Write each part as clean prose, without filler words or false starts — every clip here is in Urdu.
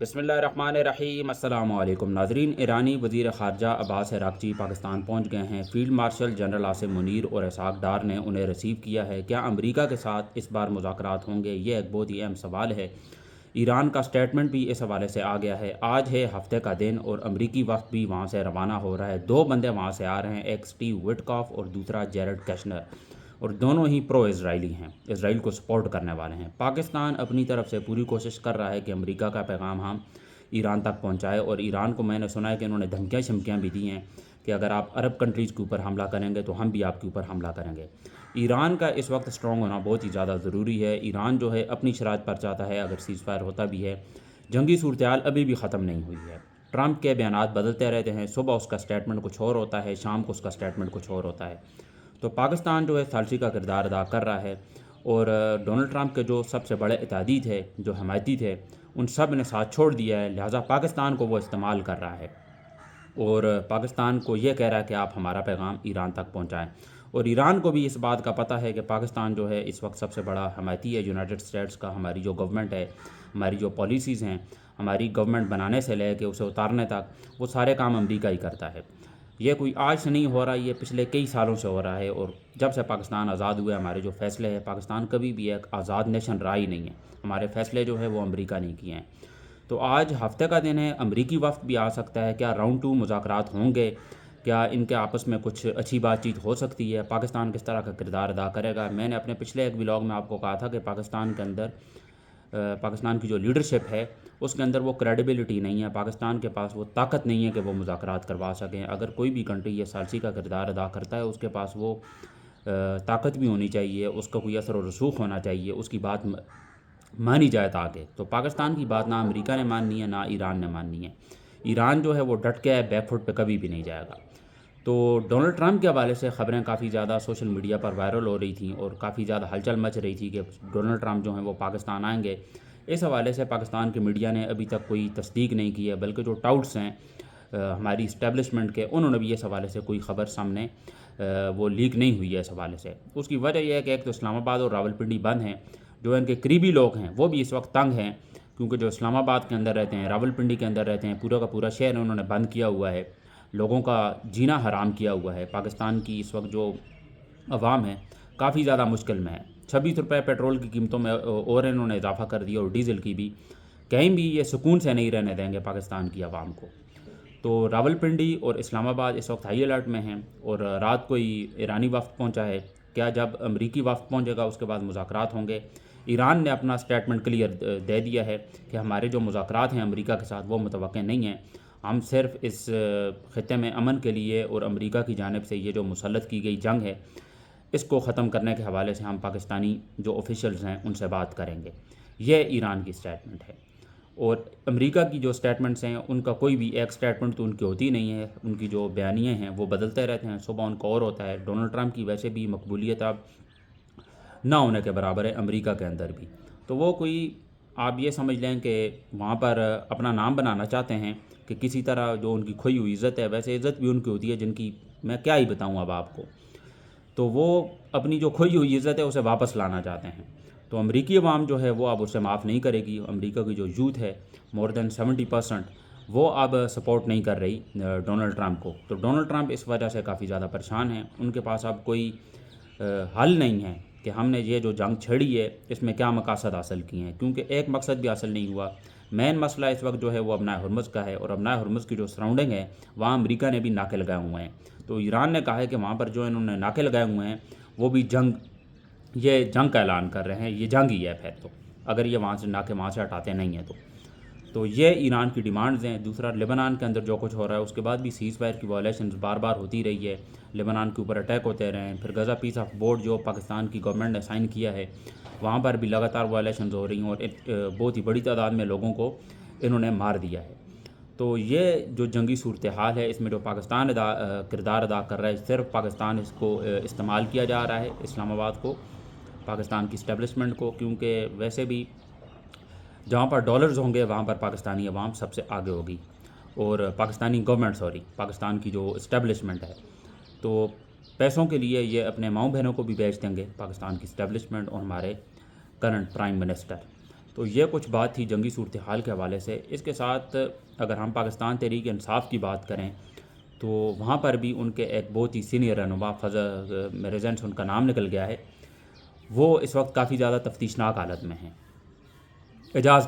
بسم اللہ الرحمن الرحیم۔ السلام علیکم ناظرین، ایرانی وزیر خارجہ عباس عراقچی پاکستان پہنچ گئے ہیں۔ Field marshal general Asim Munir اور اسحاق ڈار نے انہیں ریسیو کیا ہے۔ کیا امریکہ کے ساتھ اس بار مذاکرات ہوں گے؟ یہ ایک بہت ہی اہم سوال ہے۔ ایران کا سٹیٹمنٹ بھی اس حوالے سے آ گیا ہے۔ آج ہے ہفتے کا دن اور امریکی وفد بھی وہاں سے روانہ ہو رہا ہے۔ دو بندے وہاں سے آ رہے ہیں، ایک سٹیو وٹکاف اور دوسرا جیرڈ کیشنر، اور دونوں ہی پرو اسرائیلی ہیں، اسرائیل کو سپورٹ کرنے والے ہیں۔ پاکستان اپنی طرف سے پوری کوشش کر رہا ہے کہ امریکہ کا پیغام ہم ایران تک پہنچائے، اور ایران کو میں نے سنا ہے کہ انہوں نے دھمکیاں شمکیاں بھی دی ہیں کہ اگر آپ عرب کنٹریز کے اوپر حملہ کریں گے تو ہم بھی آپ کے اوپر حملہ کریں گے۔ ایران کا اس وقت اسٹرانگ ہونا بہت ہی زیادہ ضروری ہے۔ ایران جو ہے اپنی شرائط پر چاہتا ہے، اگر سیز فائر ہوتا بھی ہے، جنگی صورتحال ابھی بھی ختم نہیں ہوئی ہے۔ ٹرمپ کے بیانات بدلتے رہتے ہیں، صبح اس کا سٹیٹمنٹ کچھ اور ہوتا ہے، شام کو اس کا سٹیٹمنٹ کچھ اور ہوتا ہے۔ تو پاکستان جو ہے ثالثی کا کردار ادا کر رہا ہے، اور ڈونلڈ ٹرمپ کے جو سب سے بڑے اتحادی تھے، جو حمایتی تھے، ان سب نے ساتھ چھوڑ دیا ہے، لہٰذا پاکستان کو وہ استعمال کر رہا ہے اور پاکستان کو یہ کہہ رہا ہے کہ آپ ہمارا پیغام ایران تک پہنچائیں۔ اور ایران کو بھی اس بات کا پتہ ہے کہ پاکستان جو ہے اس وقت سب سے بڑا حمایتی ہے یونائٹڈ اسٹیٹس کا۔ ہماری جو گورنمنٹ ہے، ہماری جو پالیسیز ہیں، ہماری گورنمنٹ بنانے سے لے کے اسے اتارنے تک، وہ سارے کام امریکہ ہی کرتا ہے۔ یہ کوئی آج سے نہیں ہو رہا، یہ پچھلے کئی سالوں سے ہو رہا ہے، اور جب سے پاکستان آزاد ہوا ہے ہمارے جو فیصلے ہیں، پاکستان کبھی بھی ایک آزاد نیشن رہا ہی نہیں ہے، ہمارے فیصلے جو ہے وہ امریکہ نے کیے ہیں۔ تو آج ہفتے کا دن ہے، امریکی وفد بھی آ سکتا ہے۔ کیا راؤنڈ 2 مذاکرات ہوں گے؟ کیا ان کے آپس میں کچھ اچھی بات چیت ہو سکتی ہے؟ پاکستان کس طرح کا کردار ادا کرے گا؟ میں نے اپنے پچھلے ایک ولاگ میں آپ کو کہا تھا کہ پاکستان کے اندر پاکستان کی جو لیڈرشپ ہے اس کے اندر وہ کریڈیبلٹی نہیں ہے، پاکستان کے پاس وہ طاقت نہیں ہے کہ وہ مذاکرات کروا سکیں۔ اگر کوئی بھی کنٹری یہ ثالثی کا کردار ادا کرتا ہے، اس کے پاس وہ طاقت بھی ہونی چاہیے، اس کا کوئی اثر و رسوخ ہونا چاہیے، اس کی بات مانی جائے تاکہ۔ تو پاکستان کی بات نہ امریکہ نے ماننی ہے، نہ ایران نے ماننی ہے۔ ایران جو ہے وہ ڈٹ کے بیک فٹ پہ کبھی بھی نہیں جائے گا۔ تو ڈونلڈ ٹرمپ کے حوالے سے خبریں کافی زیادہ سوشل میڈیا پر وائرل ہو رہی تھیں اور کافی زیادہ ہلچل مچ رہی تھی کہ ڈونلڈ ٹرمپ جو ہیں وہ پاکستان آئیں گے۔ اس حوالے سے پاکستان کی میڈیا نے ابھی تک کوئی تصدیق نہیں کی ہے، بلکہ جو ٹاؤٹس ہیں ہماری اسٹیبلشمنٹ کے، انہوں نے بھی اس حوالے سے کوئی خبر سامنے وہ لیک نہیں ہوئی ہے اس حوالے سے۔ اس کی وجہ یہ ہے کہ ایک تو اسلام آباد اور راولپنڈی بند ہیں، جو ان کے قریبی لوگ ہیں وہ بھی اس وقت تنگ ہیں، کیونکہ جو اسلام آباد کے اندر رہتے ہیں، راولپنڈی کے اندر رہتے ہیں، پورا کا پورا شہر انہوں نے بند کیا ہوا ہے، لوگوں کا جینا حرام کیا ہوا ہے۔ پاکستان کی اس وقت جو عوام ہے کافی زیادہ مشکل میں ہے۔ 26 روپے پیٹرول کی قیمتوں میں اور انہوں نے اضافہ کر دیا، اور ڈیزل کی بھی۔ کہیں بھی یہ سکون سے نہیں رہنے دیں گے پاکستان کی عوام کو۔ تو راولپنڈی اور اسلام آباد اس وقت ہائی الرٹ میں ہیں، اور رات کو ہی ایرانی وفد پہنچا ہے۔ کیا جب امریکی وفد پہنچے گا اس کے بعد مذاکرات ہوں گے؟ ایران نے اپنا سٹیٹمنٹ کلیئر دے دیا ہے کہ ہمارے جو مذاکرات ہیں امریکہ کے ساتھ وہ متوقع نہیں ہیں، ہم صرف اس خطے میں امن کے لیے اور امریکہ کی جانب سے یہ جو مسلط کی گئی جنگ ہے اس کو ختم کرنے کے حوالے سے ہم پاکستانی جو آفیشلز ہیں ان سے بات کریں گے۔ یہ ایران کی سٹیٹمنٹ ہے۔ اور امریکہ کی جو سٹیٹمنٹس ہیں ان کا کوئی بھی ایک سٹیٹمنٹ تو ان کی ہوتی نہیں ہے، ان کی جو بیانیے ہیں وہ بدلتے رہتے ہیں، صبح ان کا اور ہوتا ہے۔ ڈونلڈ ٹرمپ کی ویسے بھی مقبولیت اب نہ ہونے کے برابر ہے امریکہ کے اندر بھی۔ تو وہ کوئی آپ یہ سمجھ لیں کہ وہاں پر اپنا نام بنانا چاہتے ہیں کہ کسی طرح جو ان کی کھوئی ہوئی عزت ہے، ویسے عزت بھی ان کی ہوتی ہے جن کی میں کیا ہی بتاؤں اب آپ کو، تو وہ اپنی جو کھوئی ہوئی عزت ہے اسے واپس لانا چاہتے ہیں۔ تو امریکی عوام جو ہے وہ اب اسے معاف نہیں کرے گی۔ امریکہ کی جو یوتھ ہے مور دین 70%، وہ اب سپورٹ نہیں کر رہی ڈونلڈ ٹرمپ کو۔ تو ڈونلڈ ٹرمپ اس وجہ سے کافی زیادہ پریشان ہیں، ان کے پاس اب کوئی حل نہیں ہے کہ ہم نے یہ جو جنگ چھڑی ہے اس میں کیا مقاصد حاصل کیے ہیں، کیونکہ ایک مقصد بھی حاصل نہیں ہوا۔ مین مسئلہ اس وقت جو ہے وہ ابنائے ہرمز کا ہے، اور ابنائے ہرمز کی جو سراؤنڈنگ ہے وہاں امریکہ نے بھی ناکے لگائے ہوئے ہیں۔ تو ایران نے کہا ہے کہ وہاں پر جو انہوں نے ناکے لگائے ہوئے ہیں وہ بھی یہ جنگ کا اعلان کر رہے ہیں، یہ جنگ ہی ہے پھر تو، اگر یہ وہاں سے ناکے وہاں سے ہٹاتے نہیں ہیں تو یہ ایران کی ڈیمانڈز ہیں۔ دوسرا، لبنان کے اندر جو کچھ ہو رہا ہے اس کے بعد بھی سیز فائر کی وائلیشنز بار بار ہوتی رہی ہے، لبنان کے اوپر اٹیک ہوتے رہے ہیں۔ پھر غزہ پیس آف بورڈ جو پاکستان کی گورنمنٹ نے سائن کیا ہے وہاں پر بھی لگاتار وائلیشنز ہو رہی ہیں، اور بہت ہی بڑی تعداد میں لوگوں کو انہوں نے مار دیا ہے۔ تو یہ جو جنگی صورتحال ہے اس میں جو پاکستان کردار ادا کر رہا ہے، صرف پاکستان اس کو استعمال کیا جا رہا ہے، اسلام آباد کو، پاکستان کی اسٹیبلشمنٹ کو، کیونکہ ویسے بھی جہاں پر ڈالرز ہوں گے وہاں پر پاکستانی عوام سب سے آگے ہوگی، اور پاکستانی گورنمنٹ پاکستان کی جو اسٹیبلشمنٹ ہے، تو پیسوں کے لیے یہ اپنے ماؤں بہنوں کو بھی بیچ دیں گے، پاکستان کی اسٹیبلشمنٹ اور ہمارے کرنٹ پرائم منسٹر۔ تو یہ کچھ بات تھی جنگی صورتحال کے حوالے سے۔ اس کے ساتھ اگر ہم پاکستان تحریک انصاف کی بات کریں تو وہاں پر بھی ان کے ایک بہت ہی سینئر رہنما، میرے ذہن سے ان کا نام نکل گیا ہے، وہ اس وقت کافی زیادہ تفتیشناک حالت میں ہیں۔ اعجاز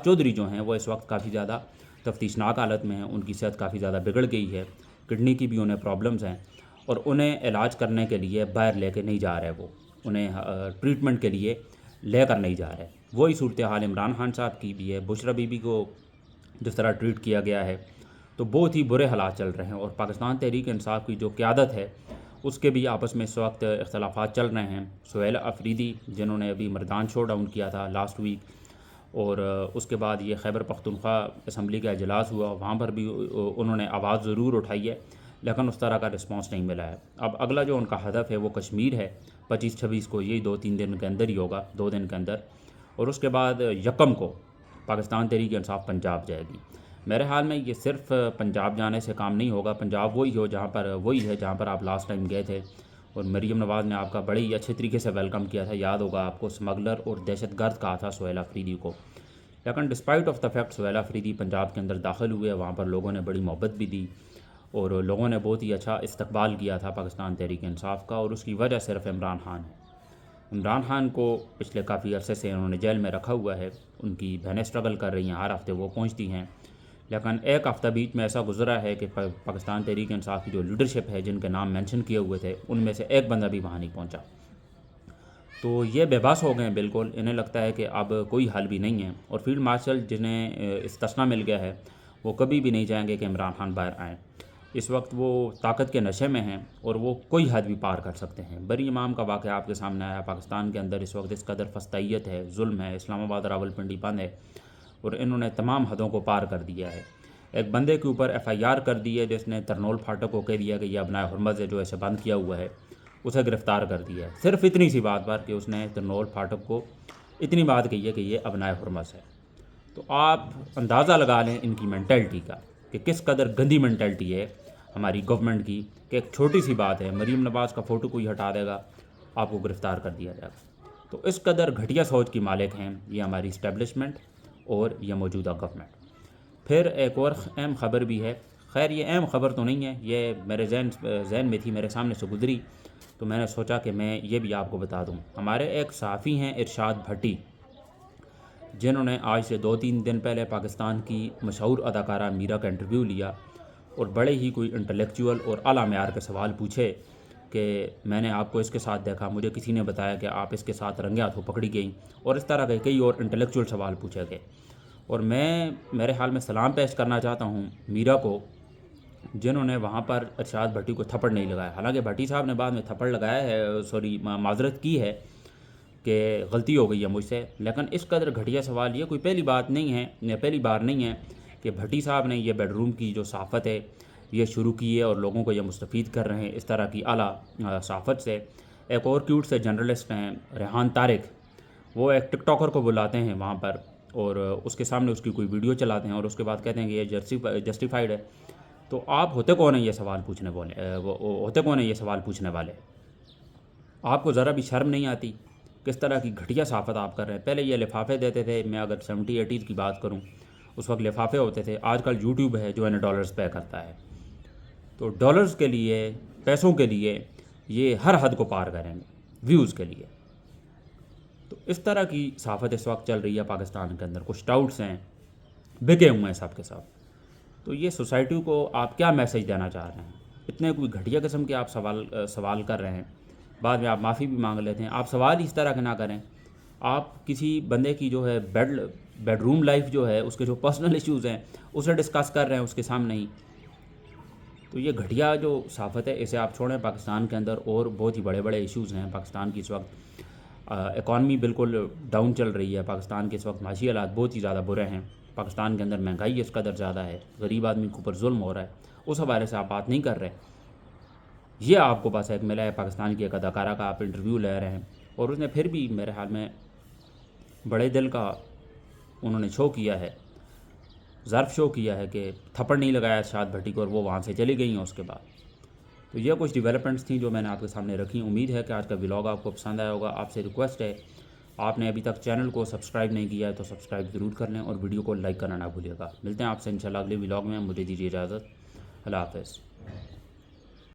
چودھری جو ہیں وہ اس وقت کافی زیادہ تفتیشناک حالت میں ہیں۔ ان کی صحت کافی زیادہ بگڑ گئی ہے، کڈنی کی بھی انہیں پرابلمز ہیں، اور انہیں علاج کرنے کے لیے باہر لے کے نہیں جا رہے، وہ انہیں ٹریٹمنٹ کے لیے لے کر نہیں جا رہے۔ وہی صورتحال عمران خان صاحب کی بھی ہے۔ بشرا بی بی کو جس طرح ٹریٹ کیا گیا ہے، تو بہت ہی برے حالات چل رہے ہیں، اور پاکستان تحریک انصاف کی جو قیادت ہے اس کے بھی آپس میں اس وقت اختلافات چل رہے ہیں۔ سہیل افریدی جنہوں نے ابھی مردان شو ڈاؤن کیا تھا لاسٹ ویک، اور اس کے بعد یہ خیبر پختونخوا اسمبلی کا اجلاس ہوا، وہاں پر بھی انہوں نے آواز ضرور اٹھائی ہے، لیکن اس طرح کا رسپانس نہیں ملا ہے۔ اب اگلا جو ان کا ہدف ہے وہ کشمیر ہے، 25-26 کو، یہی 2-3 دن کے اندر ہی ہوگا، 2 دن کے اندر، اور اس کے بعد یکم کو پاکستان تحریک انصاف پنجاب جائے گی۔ میرے حال میں یہ صرف پنجاب جانے سے کام نہیں ہوگا۔ پنجاب وہی ہے جہاں پر آپ لاسٹ ٹائم گئے تھے، اور مریم نواز نے آپ کا بڑے ہی اچھے طریقے سے ویلکم کیا تھا، یاد ہوگا آپ کو، اسمگلر اور دہشت گرد کہا تھا سہیل افریدی کو۔ لیکن despite of the fact Sohail Afridi Punjab کے اندر داخل ہوئے، وہاں پر لوگوں نے بڑی محبت بھی دی، اور لوگوں نے بہت ہی اچھا استقبال کیا تھا پاکستان تحریک انصاف کا، اور اس کی وجہ صرف عمران خان ہے۔ عمران خان کو پچھلے کافی عرصے سے انہوں نے جیل میں رکھا ہوا ہے، ان کی بہنیں اسٹرگل کر رہی ہیں، ہر ہفتے وہ پہنچتی ہیں، لیکن ایک ہفتہ بیچ میں ایسا گزرا ہے کہ پاکستان تحریک انصاف کی جو لیڈرشپ ہے، جن کے نام مینشن کیے ہوئے تھے، ان میں سے ایک بندہ بھی وہاں نہیں پہنچا۔ تو یہ بے بس ہو گئے ہیں بالکل، انہیں لگتا ہے کہ اب کوئی حل بھی نہیں ہے، اور فیلڈ مارشل جنہیں استثنا مل گیا ہے وہ کبھی بھی نہیں چاہیں گے کہ عمران خان باہر آئیں۔ اس وقت وہ طاقت کے نشے میں ہیں، اور وہ کوئی حد بھی پار کر سکتے ہیں۔ بری امام کا واقعہ آپ کے سامنے آیا، پاکستان کے اندر اس وقت اس قدر فسطائیت ہے، ظلم ہے، اسلام آباد راولپنڈی بند ہے، اور انہوں نے تمام حدوں کو پار کر دیا ہے۔ ایک بندے کے اوپر FIR کر دی ہے جس نے ترنول پھاٹک کو کہہ دیا کہ یہ ابنائے حرمت ہے جو اسے بند کیا ہوا ہے، اسے گرفتار کر دیا ہے، صرف اتنی سی بات پر کہ اس نے ترنول پھاٹک کو اتنی بات کہی ہے کہ یہ ابنائے حرمت ہے۔ تو آپ اندازہ لگا لیں ان کی مینٹلٹی کا کہ کس قدر گندی مینٹلٹی ہے ہماری گورنمنٹ کی، کہ ایک چھوٹی سی بات ہے، مریم نواز کا فوٹو کوئی ہٹا دے گا، آپ کو گرفتار کر دیا جائے گا۔ تو اس قدر گھٹیا سوچ کی مالک ہیں یہ ہماری اسٹیبلشمنٹ اور یہ موجودہ گورنمنٹ۔ پھر ایک اور اہم خبر بھی ہے، خیر یہ اہم خبر تو نہیں ہے، یہ میرے ذہن میں تھی، میرے سامنے سے گزری، تو میں نے سوچا کہ میں یہ بھی آپ کو بتا دوں۔ ہمارے ایک صحافی ہیں ارشاد بھٹی، جنہوں نے آج سے 2-3 دن پہلے پاکستان کی مشہور اداکارہ میرا کا انٹرویو لیا، اور بڑے ہی کوئی انٹلیکچوئل اور اعلیٰ معیار کے سوال پوچھے کہ میں نے آپ کو اس کے ساتھ دیکھا، مجھے کسی نے بتایا کہ آپ اس کے ساتھ رنگے ہاتھوں پکڑی گئیں، اور اس طرح کے کئی اور انٹلیکچوئل سوال پوچھے گئے۔ اور میں میرے حال میں سلام پیش کرنا چاہتا ہوں میرا کو، جنہوں نے وہاں پر ارشاد بھٹی کو تھپڑ نہیں لگایا۔ حالانکہ بھٹی صاحب نے بعد میں تھپڑ لگایا ہے، معذرت کی ہے کہ غلطی ہو گئی ہے مجھ سے، لیکن اس قدر گھٹیا سوال یہ کوئی پہلی بار نہیں ہے کہ بھٹی صاحب نے یہ بیڈ روم کی جو صحافت ہے یہ شروع کی ہے، اور لوگوں کو یہ مستفید کر رہے ہیں اس طرح کی اعلیٰ صحافت سے۔ ایک اور کیوٹ سے جرنلسٹ ہیں ریحان طارق، وہ ایک ٹک ٹاکر کو بلاتے ہیں وہاں پر، اور اس کے سامنے اس کی کوئی ویڈیو چلاتے ہیں، اور اس کے بعد کہتے ہیں کہ یہ جسٹیفائیڈ ہے۔ تو آپ ہوتے کون ہیں یہ سوال پوچھنے والے؟ آپ کو ذرا بھی شرم نہیں آتی؟ کس طرح کی گھٹیا صحافت آپ کر رہے ہیں؟ پہلے یہ لفافے دیتے تھے، میں اگر 70-80 کی بات کروں اس وقت لفافے ہوتے تھے، آج کل یوٹیوب ہے جو انہیں ڈالرز پے کرتا ہے۔ تو ڈالرز کے لیے، پیسوں کے لیے یہ ہر حد کو پار کریں گے، ویوز کے لیے۔ تو اس طرح کی صحافت اس وقت چل رہی ہے پاکستان کے اندر، کچھ ٹاؤٹس ہیں، بکے ہوئے ہیں سب کے ساتھ۔ تو یہ سوسائٹی کو آپ کیا میسج دینا چاہ رہے ہیں؟ اتنے کوئی گھٹیا قسم کے آپ سوال کر رہے ہیں، بعد میں آپ معافی بھی مانگ لیتے ہیں۔ آپ سوال اس طرح کے نہ کریں، آپ کسی بندے کی جو ہے بیڈ روم لائف جو ہے، اس کے جو پرسنل ایشوز ہیں اسے ڈسکس کر رہے ہیں اس کے سامنے ہی۔ تو یہ گھٹیا جو صحافت ہے اسے آپ چھوڑیں۔ پاکستان کے اندر اور بہت ہی بڑے بڑے ایشوز ہیں۔ پاکستان کی اس وقت اکانومی بالکل ڈاؤن چل رہی ہے، پاکستان کے اس وقت معاشی حالات بہت ہی زیادہ برے ہیں، پاکستان کے اندر مہنگائی اس قدر زیادہ ہے، غریب آدمی کے اوپر ظلم ہو رہا ہے، اس حوالے سے آپ بات نہیں کر رہے۔ یہ آپ کو بس ایک ملا ہے پاکستان کی ایک اداکارہ کا، آپ انٹرویو لے رہے ہیں، اور اس نے پھر بھی میرے حال میں بڑے دل کا انہوں نے شو کیا ہے، ظرف شو کیا ہے کہ تھپڑ نہیں لگایا ارشاد بھٹی کو، اور وہ وہاں سے چلی گئی ہیں اس کے بعد۔ تو یہ کچھ ڈیولپمنٹس تھیں جو میں نے آپ کے سامنے رکھی۔ امید ہے کہ آج کا ولاگ آپ کو پسند آیا ہوگا۔ آپ سے ریکویسٹ ہے آپ نے ابھی تک چینل کو سبسکرائب نہیں کیا ہے تو سبسکرائب ضرور کر لیں اور ویڈیو کو لائک کرنا نہ بھولیے گا۔ ملتے ہیں آپ سے انشاءاللہ اگلے ولاگ میں، مجھے دیجیے اجازت، اللہ حافظ۔